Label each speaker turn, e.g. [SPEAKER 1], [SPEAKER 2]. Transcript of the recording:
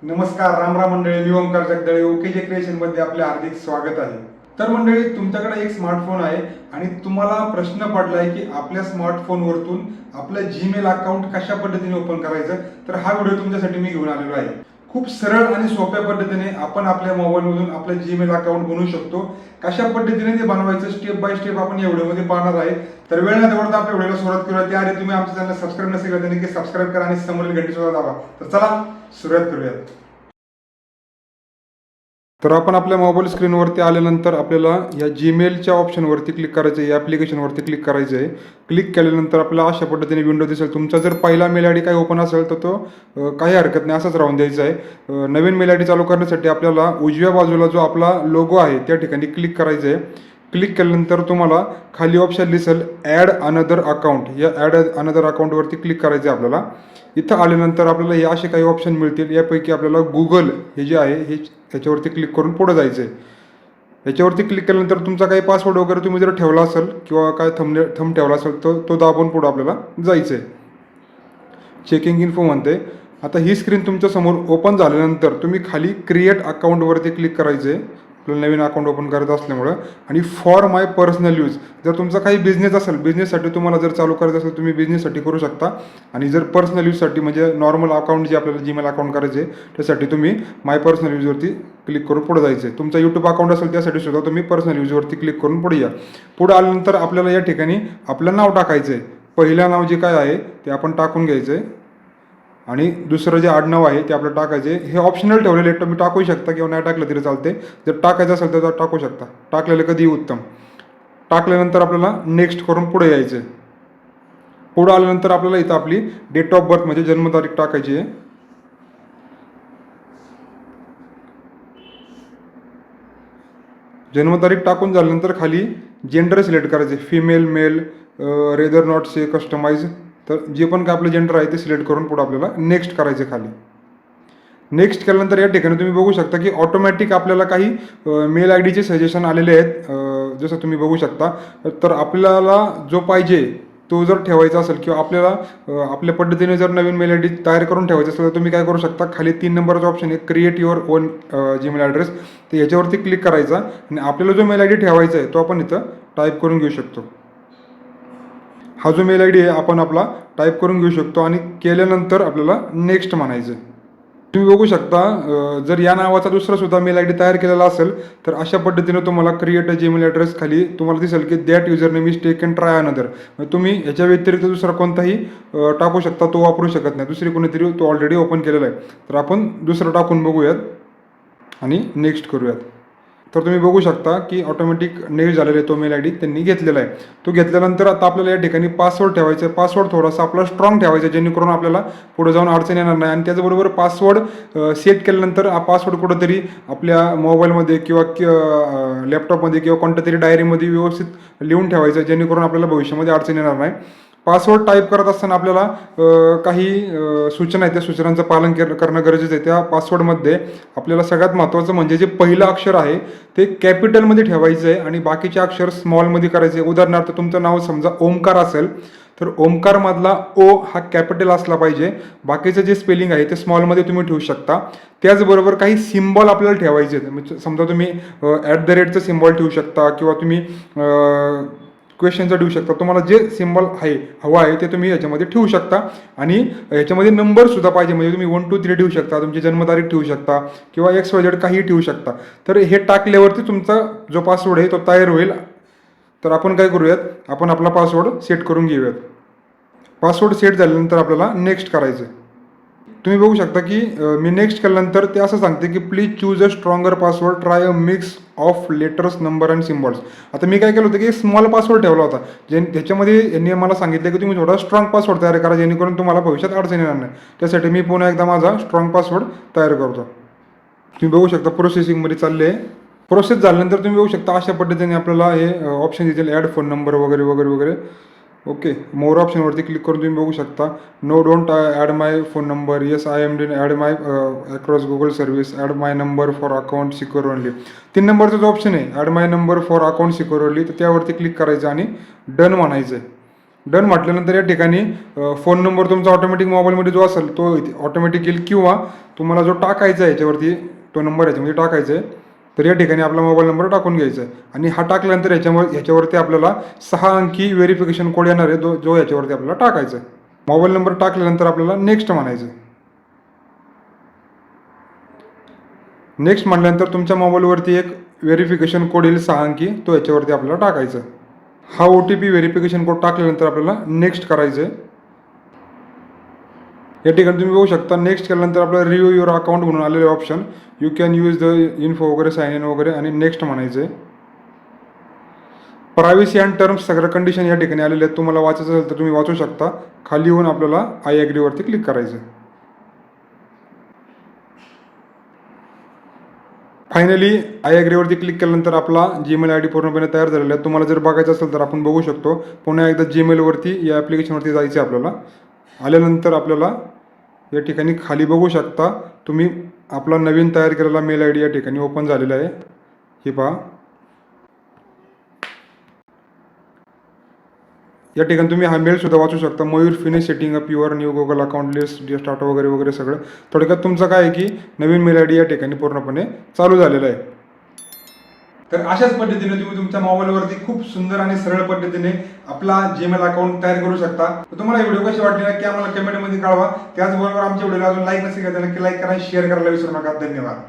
[SPEAKER 1] नमस्कार, राम मंडळी. मी ओंकार जगदळे. ओकेजे क्रिएशनमध्ये आपले हार्दिक स्वागत आहे. तर मंडळी, तुमच्याकडे एक स्मार्टफोन आहे आणि तुम्हाला प्रश्न पडलाय की आपल्या स्मार्टफोनवरतून आपलं जीमेल अकाउंट कशा पद्धतीने ओपन करायचं. तर हा व्हिडिओ तुमच्यासाठी मी घेऊन आलेलो आहे. खूप सरळ आणि सोप्या पद्धतीने आपण आपल्या मोबाईलमधून आपलं जीमेल अकाउंट बनवू शकतो. कशा पद्धतीने ते बनवायचं स्टेप बाय स्टेप आपण या व्हिडिओमध्ये पाहणार आहे. तर वेळ न देता आपल्या व्हिडिओला सुरुवात करूया. त्याआधी तुम्ही आमच्या चॅनलला सबस्क्राईब नसेल तर नक्की सबस्क्राईब करा आणि समोरील घंटी सुद्धा दाबा. तर चला सुरुवात करूयात. तर आपण आपल्या मोबाईल स्क्रीनवरती आल्यानंतर आपल्याला या जीमेलच्या ऑप्शनवरती क्लिक करायचं आहे. या ॲप्लिकेशनवरती क्लिक करायचं आहे. क्लिक केल्यानंतर आपल्याला अशा पद्धतीने विंडो दिसेल. तुमचा जर पहिला मेल आय डी काही ओपन असेल तर तो काही हरकत नाही, असाच राहून द्यायचा आहे. नवीन मेल आय डी चालू करण्यासाठी आपल्याला उजव्या बाजूला जो आपला लोगो आहे त्या ठिकाणी क्लिक करायचं आहे. क्लिक केल्यानंतर तुम्हाला खाली ऑप्शन दिसेल ॲड अनदर अकाउंट. या ॲड अनदर अकाउंटवरती क्लिक करायचं आहे आपल्याला. इथं आल्यानंतर आपल्याला हे असे काही ऑप्शन मिळतील. यापैकी आपल्याला गुगल हे जे आहे हे ह्याच्यावरती क्लिक करून पुढे जायचं आहे. याच्यावरती क्लिक केल्यानंतर तुमचा काही पासवर्ड वगैरे तुम्ही जर ठेवला असेल किंवा काय थंब ठेवला असेल तर तो दाबून पुढं आपल्याला जायचं आहे. चेकिंग इन्फो म्हणते. आता ही स्क्रीन तुमच्यासमोर ओपन झाल्यानंतर तुम्ही खाली क्रिएट अकाउंटवरती क्लिक करायचं आहे. आपल्याला नवीन अकाउंट ओपन करायचं असल्यामुळं. आणि फॉर माय पर्सनल यूज, जर तुमचा काही बिझनेस असेल, बिझनेससाठी तुम्हाला जर चालू करायचं असेल तुम्ही बिझनेससाठी करू शकता. आणि जर पर्सनल यूजसाठी म्हणजे नॉर्मल अकाउंट जे आपल्याला जीमेल अकाउंट करायचे त्यासाठी तुम्ही माय पर्सनल यूजवरती क्लिक करून पुढे जायचं आहे. तुमचा यूट्यूब अकाउंट असेल त्यासाठी सुद्धा तुम्ही पर्सनल यूजवरती क्लिक करून पुढे या. पुढे आल्यानंतर आपल्याला या ठिकाणी आपलं नाव टाकायचं आहे. पहिलं नाव जे काय आहे ते आपण टाकून घ्यायचं आहे आणि दुसरं जे आडनाव आहे ते आपलं टाकायचे. हे ऑप्शनल ठेवलेले आहे, तुम्ही टाकू शकता किंवा नाही टाकलं तरी चालते. जर टाकायचं असेल तर टाकू शकता, टाकलेलं कधीही उत्तम. टाकल्यानंतर आपल्याला नेक्स्ट करून पुढे यायचं आहे. पुढं आल्यानंतर आपल्याला इथं आपली डेट ऑफ बर्थ म्हणजे जन्मतारीख टाकायची आहे. जन्मतारीख टाकून झाल्यानंतर खाली जेंडर सिलेक्ट करायचे, female, male, rather not say customize. तर जे पण काय आपलं जेंडर आहे ते सिलेक्ट करून पुढे आपल्याला नेक्स्ट करायचे खाली. नेक्स्ट केल्यानंतर या ठिकाणी तुम्ही बघू शकता की ऑटोमॅटिक आपल्याला काही मेल आय डीचे सजेशन आलेले आहेत. जसं तुम्ही बघू शकता. तर आपल्याला जो पाहिजे तो जर ठेवायचा असेल किंवा आपल्याला आपल्या पद्धतीने जर नवीन मेल आय डी तयार करून ठेवायचं असेल तर तुम्ही काय करू शकता, खाली 3 नंबरचा ऑप्शन आहे create your on Gmail address. तर याच्यावरती क्लिक करायचा आणि आपल्याला जो मेल आय डी ठेवायचा आहे तो आपण इथं टाईप करून घेऊ शकतो. हा जो मेल आय डी आहे आपण आपला टाईप करून घेऊ शकतो आणि केल्यानंतर आपल्याला नेक्स्ट म्हणायचं आहे. तुम्ही बघू शकता जर या नावाचा दुसरा सुद्धा मेल आय डी तयार केलेला असेल तर अशा पद्धतीने तुम्हाला क्रिएट अ जीमेल ॲड्रेस खाली तुम्हाला दिसेल की that user name is taken try another. तुम्ही ह्याच्या व्यतिरिक्त दुसरा कोणताही टाकू शकता, तो वापरू शकत नाही. दुसरी कोणीतरी तो ऑलरेडी ओपन केलेला आहे. तर आपण दुसरं टाकून बघूयात आणि नेक्स्ट करूयात. तर तुम्ही बघू शकता की ऑटोमॅटिक नेक्स्ट झालेला आहे तो मेल आय डी त्यांनी घेतलेला आहे. तो घेतल्यानंतर आता आपल्याला या ठिकाणी पासवर्ड ठेवायचा आहे. पासवर्ड थोडासा आपला स्ट्रॉंग ठेवायचा जेणेकरून आपल्याला पुढे जाऊन अडचण येणार नाही. आणि त्याचबरोबर पासवर्ड सेट केल्यानंतर हा पासवर्ड कुठंतरी आपल्या मोबाईलमध्ये किंवा लॅपटॉपमध्ये किंवा कोणत्या तरी डायरीमध्ये व्यवस्थित लिहून ठेवायचं जेणेकरून आपल्याला भविष्यामध्ये अडचण येणार नाही. पासवर्ड टाईप करत असताना आपल्याला काही सूचना आहेत, त्या सूचनांचं पालन करणं गरजेचं आहे. त्या पासवर्डमध्ये आपल्याला सगळ्यात महत्त्वाचं म्हणजे जे पहिलं अक्षर आहे ते कॅपिटलमध्ये ठेवायचं आहे आणि बाकीचे अक्षर स्मॉलमध्ये करायचे. उदाहरणार्थ तुमचं नाव समजा ओमकार असेल तर ओमकारमधला ओ हा कॅपिटल असला पाहिजे. बाकीचं जे स्पेलिंग आहे ते स्मॉलमध्ये तुम्ही ठेवू शकता. त्याचबरोबर काही सिम्बॉल आपल्याला ठेवायचे आहेत. म्हणजे समजा तुम्ही @ सिम्बॉल ठेवू शकता किंवा तुम्ही क्वेश्चनचं ठेवू शकता. तुम्हाला जे सिम्बॉल आहे हवा आहे ते तुम्ही याच्यामध्ये ठेवू शकता. आणि याच्यामध्ये नंबरसुद्धा पाहिजे म्हणजे तुम्ही 1 2 3 ठेवू शकता, तुमची जन्मतारीख ठेवू शकता किंवा XYZ काही ठेवू शकता. तर हे टाकल्यावरती तुमचा जो पासवर्ड आहे तो तयार होईल. तर आपण काय करूयात, आपण आपला पासवर्ड सेट करून घेऊयात. पासवर्ड सेट झाल्यानंतर आपल्याला नेक्स्ट करायचं आहे. तुम्ही बघू शकता की मी नेक्स्ट केल्यानंतर ते असं सांगते की please choose a stronger password, try a mix of letters, number and symbols. आता मी काय केलं होतं की स्मॉल पासवर्ड ठेवला होता, त्याच्यामध्ये यांनी मला सांगितलं की तुम्ही थोडा स्ट्रॉंग पासवर्ड तयार करा जेणेकरून तुम्हाला भविष्यात अडचण येणार नाही. त्यासाठी मी पुन्हा एकदा माझा स्ट्रॉंग पासवर्ड तयार करतो. तुम्ही बघू शकता प्रोसेसिंगमध्ये चालले आहे. प्रोसेस झाल्यानंतर तुम्ही बघू शकता अशा पद्धतीने आपल्याला हे ऑप्शन देतील ॲड फोन नंबर वगैरे वगैरे वगैरे. ओके, मोर ऑप्शनवरती क्लिक करून तुम्ही बघू शकता no don't add my phone number, yes I am din add my across Google service, add my number for account secure only. 3 नंबरचा जो ऑप्शन आहे add my number for account secure only तर त्यावरती click करायचं आणि done म्हणायचं आहे. Done म्हटल्यानंतर या ठिकाणी फोन नंबर तुमचा ऑटोमॅटिक मोबाईलमध्ये जो असेल तो ऑटोमॅटिक येईल, किंवा तुम्हाला जो टाकायचा आहे याच्यावरती तो नंबर याच्यामध्ये टाकायचा आहे, तर या ठिकाणी आपला मोबाईल नंबर टाकून घ्यायचा आहे. आणि हा टाकल्यानंतर ह्याच्यावरती आपल्याला 6 अंकी व्हेरिफिकेशन कोड येणार आहे, जो याच्यावरती आपल्याला टाकायचा आहे. मोबाईल नंबर टाकल्यानंतर आपल्याला नेक्स्ट म्हणायचं आहे. नेक्स्ट म्हटल्यानंतर तुमच्या मोबाईलवरती एक व्हेरिफिकेशन कोड येईल 6 अंकी, तो याच्यावरती आपल्याला टाकायचा. हा OTP व्हेरिफिकेशन कोड टाकल्यानंतर आपल्याला नेक्स्ट करायचं आहे. या ठिकाणी तुम्ही बघू शकता, नेक्स्ट केल्यानंतर आपल्याला रिव्ह्यू युअर अकाउंट म्हणून आलेले option, you can use the info वगैरे, साइन इन वगैरे, आणि नेक्स्ट म्हणायचं आहे. प्रायव्हसी अँड टर्म्स सगळ्या कंडिशन या ठिकाणी आलेले आहेत. तुम्हाला वाचायचं असेल तर तुम्ही वाचू शकता. खाली येऊन आपल्याला आय ॲग्रीवरती क्लिक करायचं आहे. फायनली आय ॲग्रीवरती क्लिक केल्यानंतर आपला जीमेल ID पूर्णपणे तयार झालेला आहे. तुम्हाला जर बघायचं असेल तर आपण बघू शकतो. पुन्हा एकदा जीमेलवरती या ॲप्लिकेशनवरती जायचं आहे आपल्याला. आल्यानंतर आपल्याला या ठिकाणी खाली बघू शकता तुम्ही, आपला नवीन तयार केलेला मेल ID या ठिकाणी ओपन झालेला आहे. हे पहा, या ठिकाणी तुम्ही हा मेलसुद्धा वाचू शकता. Mayur finish setting up your new Google account, list start वगैरे वगैरे सगळं. थोडक्यात तुमचं काय आहे की नवीन मेल ID या ठिकाणी पूर्णपणे चालू झालेला आहे. तर अशाच पद्धतीने तुम्ही तुमच्या मोबाईलवरती खूप सुंदर आणि सरळ पद्धतीने आपला जीमेल अकाउंट तयार करू शकता. तर तुम्हाला व्हिडिओ कशी वाटली नक्की आम्हाला कमेंटमध्ये कळवा. त्याचबरोबर आमच्या व्हिडिओला अजून लाईक नसेल केलं तर नक्की लाईक करा, शेअर करायला विसरू नका. धन्यवाद.